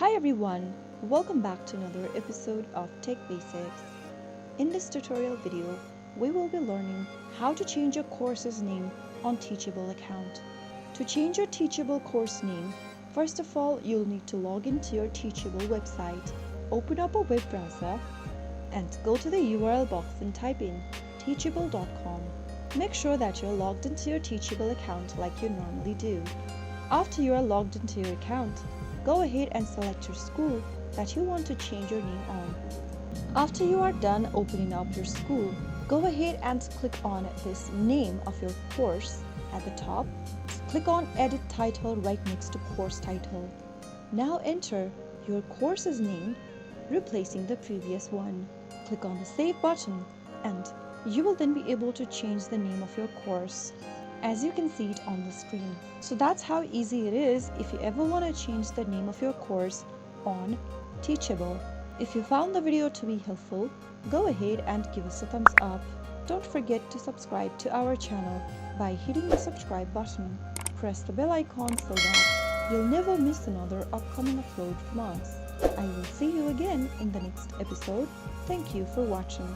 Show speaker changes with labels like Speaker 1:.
Speaker 1: Hi everyone, welcome back to another episode of Tech Basics. In this tutorial video, we will be learning how to change your course's name on Teachable account. To change your Teachable course name, first of all, you'll need to log into your Teachable website. Open up a web browser and go to the URL box and type in teachable.com. Make sure that you're logged into your Teachable account like you normally do. After you are logged into your account, go ahead and select your school that you want to change your name on. After you are done opening up your school, go ahead and click on this name of your course at the top. Click on Edit Title right next to Course Title. Now enter your course's name, replacing the previous one. Click on the Save button and you will then be able to change the name of your course, as you can see it on the screen. So that's how easy it is if you ever want to change the name of your course on Teachable. If you found the video to be helpful, go ahead and give us a thumbs up. Don't forget to subscribe to our channel by hitting the subscribe button. Press the bell icon so that you'll never miss another upcoming upload from us. I will see you again in the next episode. Thank you for watching.